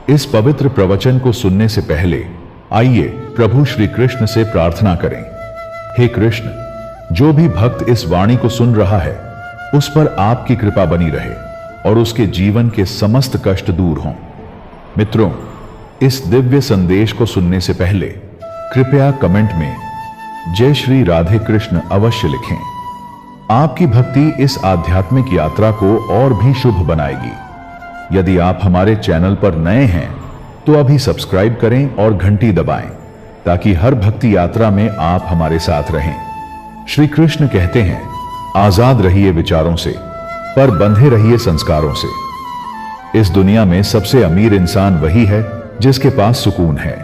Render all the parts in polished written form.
इस पवित्र प्रवचन को सुनने से पहले आइए प्रभु श्री कृष्ण से प्रार्थना करें। हे कृष्ण, जो भी भक्त इस वाणी को सुन रहा है उस पर आपकी कृपा बनी रहे और उसके जीवन के समस्त कष्ट दूर हों। मित्रों, इस दिव्य संदेश को सुनने से पहले कृपया कमेंट में जय श्री राधे कृष्ण अवश्य लिखें। आपकी भक्ति इस आध्यात्मिक यात्रा को और भी शुभ बनाएगी। यदि आप हमारे चैनल पर नए हैं तो अभी सब्सक्राइब करें और घंटी दबाएं ताकि हर भक्ति यात्रा में आप हमारे साथ रहें। श्री कृष्ण कहते हैं, आजाद रहिए विचारों से पर बंधे रहिए संस्कारों से। इस दुनिया में सबसे अमीर इंसान वही है जिसके पास सुकून है।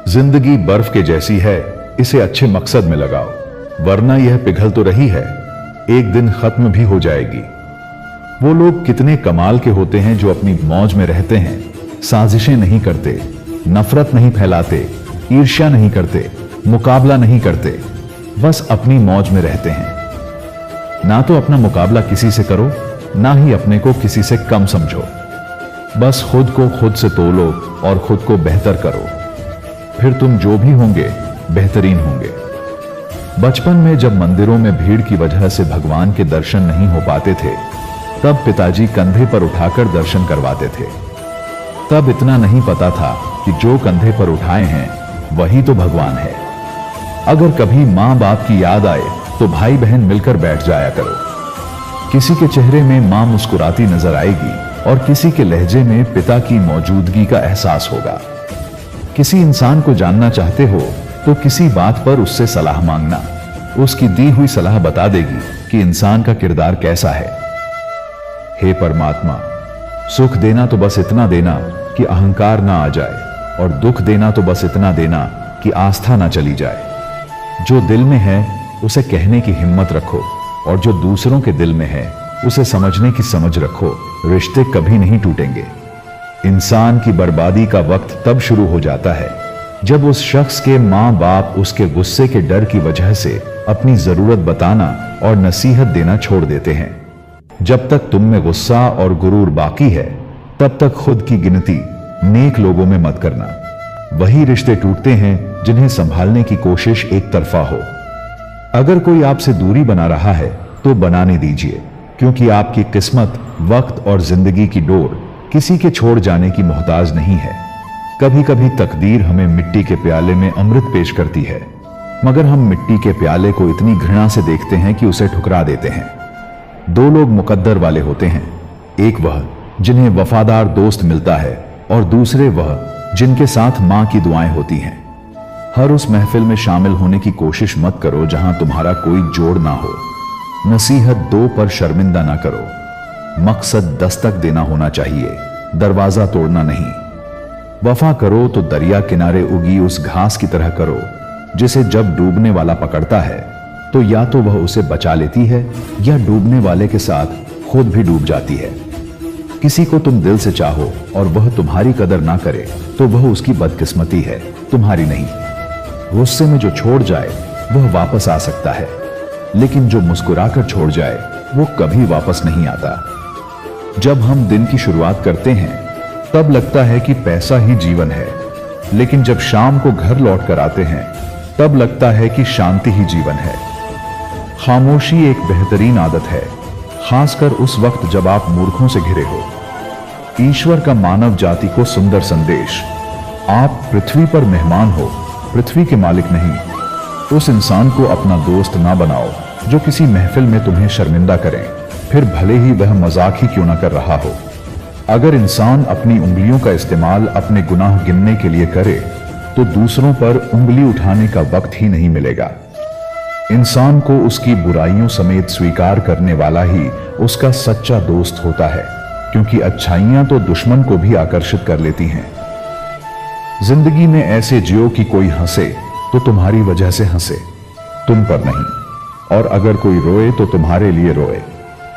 जिंदगी बर्फ के जैसी है, इसे अच्छे मकसद में लगाओ, वरना यह पिघल तो रही है, एक दिन खत्म भी हो जाएगी। वो लोग कितने कमाल के होते हैं जो अपनी मौज में रहते हैं, साजिशें नहीं करते, नफरत नहीं फैलाते, ईर्ष्या नहीं करते, मुकाबला नहीं करते, बस अपनी मौज में रहते हैं। ना तो अपना मुकाबला किसी से करो, ना ही अपने को किसी से कम समझो। बस खुद को खुद से तोलो और खुद को बेहतर करो, फिर तुम जो भी होंगे बेहतरीन होंगे। बचपन में जब मंदिरों में भीड़ की वजह से भगवान के दर्शन नहीं हो पाते थे, तब पिताजी कंधे पर उठाकर दर्शन करवाते थे। तब इतना नहीं पता था कि जो कंधे पर उठाए हैं वही तो भगवान है। अगर कभी मां बाप की याद आए तो भाई बहन मिलकर बैठ जाया करो। किसी के चेहरे में मां मुस्कुराती नजर आएगी और किसी के लहजे में पिता की मौजूदगी का एहसास होगा। किसी इंसान को जानना चाहते हो तो किसी बात पर उससे सलाह मांगना, उसकी दी हुई सलाह बता देगी कि इंसान का किरदार कैसा है। हे परमात्मा, सुख देना तो बस इतना देना कि अहंकार ना आ जाए और दुख देना तो बस इतना देना कि आस्था ना चली जाए। जो दिल में है उसे कहने की हिम्मत रखो और जो दूसरों के दिल में है उसे समझने की समझ रखो। रिश्ते कभी नहीं टूटेंगे। इंसान की बर्बादी का वक्त तब शुरू हो जाता है जब उस शख्स के मां बाप उसके गुस्से के डर की वजह से अपनी जरूरत बताना और नसीहत देना छोड़ देते हैं। जब तक तुम में गुस्सा और गुरूर बाकी है तब तक खुद की गिनती नेक लोगों में मत करना। वही रिश्ते टूटते हैं जिन्हें संभालने की कोशिश एक तरफा हो। अगर कोई आपसे दूरी बना रहा है तो बनाने दीजिए, क्योंकि आपकी किस्मत, वक्त और जिंदगी की डोर किसी के छोड़ जाने की मोहताज नहीं है। कभी कभी तकदीर हमें मिट्टी के प्याले में अमृत पेश करती है, मगर हम मिट्टी के प्याले को इतनी घृणा से देखते हैं कि उसे ठुकरा देते हैं। दो लोग मुकद्दर वाले होते हैं, एक वह जिन्हें वफादार दोस्त मिलता है और दूसरे वह जिनके साथ मां की दुआएं होती हैं। हर उस महफिल में शामिल होने की कोशिश मत करो जहां तुम्हारा कोई जोड़ ना हो। नसीहत दो पर शर्मिंदा ना करो। मकसद दस्तक देना होना चाहिए, दरवाजा तोड़ना नहीं। वफा करो तो दरिया किनारे उगी उस घास की तरह करो जिसे जब डूबने वाला पकड़ता है तो या तो वह उसे बचा लेती है या डूबने वाले के साथ खुद भी डूब जाती है। किसी को तुम दिल से चाहो और वह तुम्हारी कदर ना करे तो वह उसकी बदकिस्मती है, तुम्हारी नहीं। गुस्से में जो छोड़ जाए वह वापस आ सकता है, लेकिन जो मुस्कुराकर छोड़ जाए वो कभी वापस नहीं आता। जब हम दिन की शुरुआत करते हैं तब लगता है कि पैसा ही जीवन है, लेकिन जब शाम को घर लौट कर आते हैं तब लगता है कि शांति ही जीवन है। खामोशी एक बेहतरीन आदत है, खासकर उस वक्त जब आप मूर्खों से घिरे हो। ईश्वर का मानव जाति को सुंदर संदेश, आप पृथ्वी पर मेहमान हो, पृथ्वी के मालिक नहीं। उस इंसान को अपना दोस्त ना बनाओ जो किसी महफिल में तुम्हें शर्मिंदा करें, फिर भले ही वह मजाक ही क्यों ना कर रहा हो। अगर इंसान अपनी उंगलियों का इस्तेमाल अपने गुनाह गिनने के लिए करे तो दूसरों पर उंगली उठाने का वक्त ही नहीं मिलेगा। इंसान को उसकी बुराइयों समेत स्वीकार करने वाला ही उसका सच्चा दोस्त होता है, क्योंकि अच्छाइयां तो दुश्मन को भी आकर्षित कर लेती हैं। जिंदगी में ऐसे जियो कि कोई हंसे तो तुम्हारी वजह से हंसे, तुम पर नहीं। और अगर कोई रोए तो तुम्हारे लिए रोए,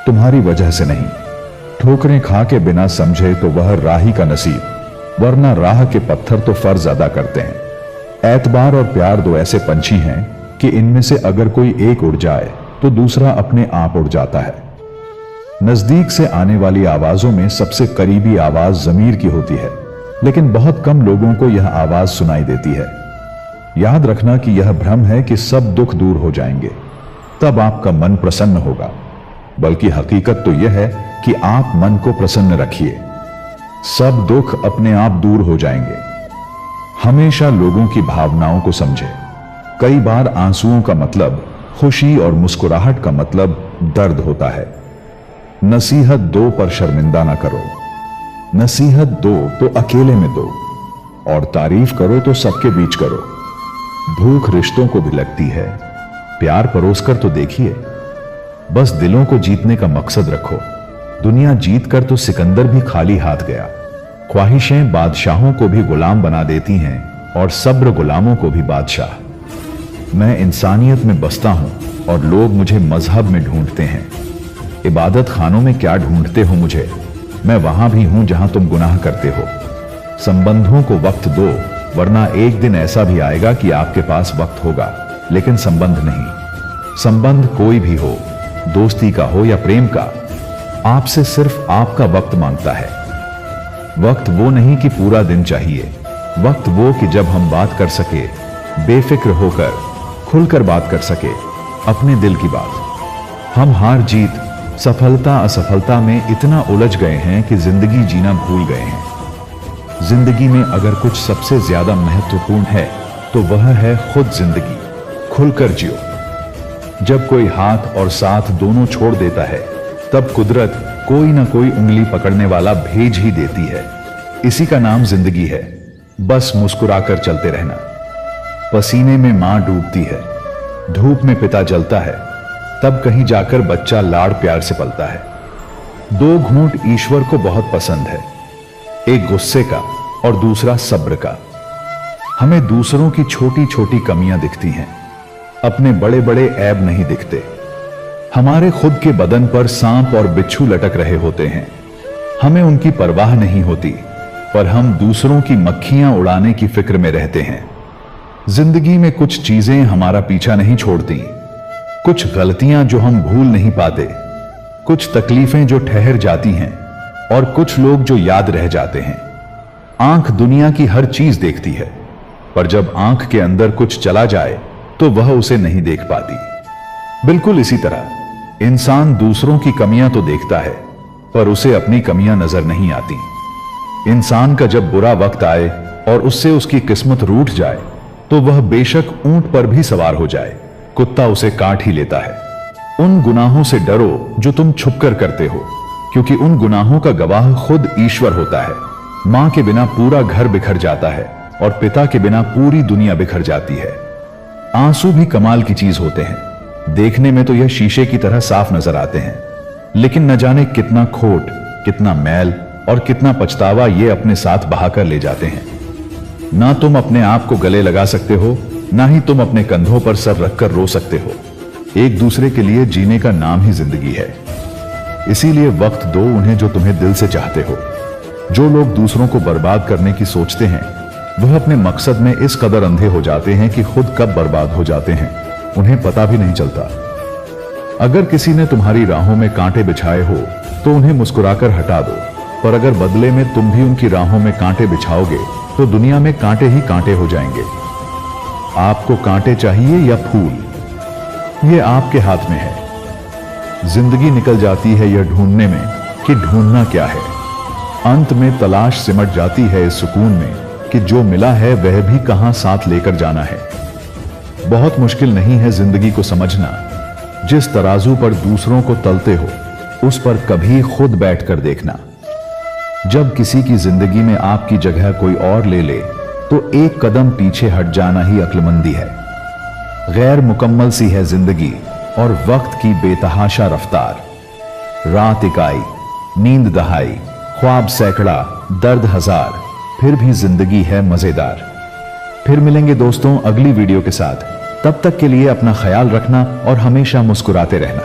तुम्हारी वजह से नहीं। ठोकरें खा के बिना समझे तो वह राही का नसीब, वरना राह के पत्थर तो फर्ज अदा करते हैं। एतबार और प्यार दो ऐसे पंछी हैं कि इनमें से अगर कोई एक उड़ जाए तो दूसरा अपने आप उड़ जाता है। नजदीक से आने वाली आवाजों में सबसे करीबी आवाज ज़मीर की होती है, लेकिन बहुत कम लोगों को यह आवाज सुनाई देती है। याद रखना कि यह भ्रम है कि सब दुख दूर हो जाएंगे, तब आपका मन प्रसन्न होगा। बल्कि हकीकत तो यह है कि आप मन को प्रसन्न रखिए, सब दुख अपने आप दूर हो जाएंगे। हमेशा लोगों की भावनाओं को समझे। कई बार आंसुओं का मतलब खुशी और मुस्कुराहट का मतलब दर्द होता है। नसीहत दो पर शर्मिंदा ना करो। नसीहत दो तो अकेले में दो, और तारीफ करो तो सबके बीच करो। भूख रिश्तों को भी लगती है, प्यार परोसकर तो देखिए। बस दिलों को जीतने का मकसद रखो। दुनिया जीत कर तो सिकंदर भी खाली हाथ गया। ख्वाहिशें बादशाहों को भी गुलाम बना देती हैं, और सब्र गुलामों को भी बादशाह। मैं इंसानियत में बसता हूं और लोग मुझे मजहब में ढूंढते हैं। इबादत खानों में क्या ढूंढते हो मुझे? मैं वहां भी हूं जहां तुम गुनाह करते हो। संबंधों को वक्त दो, वरना एक दिन ऐसा भी आएगा कि आपके पास वक्त होगा लेकिन संबंध नहीं। संबंध कोई भी हो, दोस्ती का हो या प्रेम का, आपसे सिर्फ आपका वक्त मांगता है। वक्त वो नहीं कि पूरा दिन चाहिए, वक्त वो कि जब हम बात कर सके, बेफिक्र होकर खुलकर बात कर सके अपने दिल की बात। हम हार जीत, सफलता असफलता में इतना उलझ गए हैं कि जिंदगी जीना भूल गए हैं। जिंदगी में अगर कुछ सबसे ज्यादा महत्वपूर्ण है तो वह है खुद जिंदगी। खुलकर जियो। जब कोई हाथ और साथ दोनों छोड़ देता है, तब कुदरत कोई ना कोई उंगली पकड़ने वाला भेज ही देती है। इसी का नाम जिंदगी है। बस मुस्कुराकर चलते रहना। पसीने में मां डूबती है, धूप में पिता जलता है, तब कहीं जाकर बच्चा लाड़ प्यार से पलता है। दो घूंट ईश्वर को बहुत पसंद है, एक गुस्से का और दूसरा सब्र का। हमें दूसरों की छोटी छोटी कमियां दिखती हैं, अपने बड़े बड़े ऐब नहीं दिखते। हमारे खुद के बदन पर सांप और बिच्छू लटक रहे होते हैं, हमें उनकी परवाह नहीं होती, पर हम दूसरों की मक्खियां उड़ाने की फिक्र में रहते हैं। जिंदगी में कुछ चीजें हमारा पीछा नहीं छोड़ती, कुछ गलतियां जो हम भूल नहीं पाते, कुछ तकलीफें जो ठहर जाती हैं, और कुछ लोग जो याद रह जाते हैं। आंख दुनिया की हर चीज देखती है, पर जब आंख के अंदर कुछ चला जाए तो वह उसे नहीं देख पाती। बिल्कुल इसी तरह इंसान दूसरों की कमियां तो देखता है, पर उसे अपनी कमियां नजर नहीं आती। इंसान का जब बुरा वक्त आए और उससे उसकी किस्मत रूठ जाए, तो वह बेशक ऊंट पर भी सवार हो जाए, कुत्ता उसे काट ही लेता है। उन गुनाहों से डरो जो तुम छुपकर करते हो, क्योंकि उन गुनाहों का गवाह खुद ईश्वर होता है। मां के बिना पूरा घर बिखर जाता है, और पिता के बिना पूरी दुनिया बिखर जाती है। आंसू भी कमाल की चीज होते हैं। देखने में तो यह शीशे की तरह साफ नजर आते हैं, लेकिन न जाने कितना खोट, कितना मैल और कितना पछतावा ये अपने साथ बहाकर ले जाते हैं। ना तुम अपने आप को गले लगा सकते हो, ना ही तुम अपने कंधों पर सर रखकर रो सकते हो। एक दूसरे के लिए जीने का नाम ही जिंदगी है। इसीलिए वक्त दो उन्हें जो तुम्हें दिल से चाहते हो। जो लोग दूसरों को बर्बाद करने की सोचते हैं, वह अपने मकसद में इस कदर अंधे हो जाते हैं कि खुद कब बर्बाद हो जाते हैं उन्हें पता भी नहीं चलता। अगर किसी ने तुम्हारी राहों में कांटे बिछाए हो तो उन्हें मुस्कुराकर हटा दो, पर अगर बदले में तुम भी उनकी राहों में कांटे बिछाओगे तो दुनिया में कांटे ही कांटे हो जाएंगे। आपको कांटे चाहिए या फूल, यह आपके हाथ में है। जिंदगी निकल जाती है यह ढूंढने में कि ढूंढना क्या है। अंत में तलाश सिमट जाती है इस सुकून में कि जो मिला है वह भी कहां साथ लेकर जाना है। बहुत मुश्किल नहीं है जिंदगी को समझना। जिस तराजू पर दूसरों को तलते हो, उस पर कभी खुद बैठकर देखना। जब किसी की जिंदगी में आपकी जगह कोई और ले ले, तो एक कदम पीछे हट जाना ही अक्लमंदी है। गैर मुकम्मल सी है जिंदगी और वक्त की बेतहाशा रफ्तार। रात इकाई, नींद दहाई, ख्वाब सैकड़ा, दर्द हजार, फिर भी जिंदगी है मजेदार। फिर मिलेंगे दोस्तों अगली वीडियो के साथ। तब तक के लिए अपना ख्याल रखना और हमेशा मुस्कुराते रहना।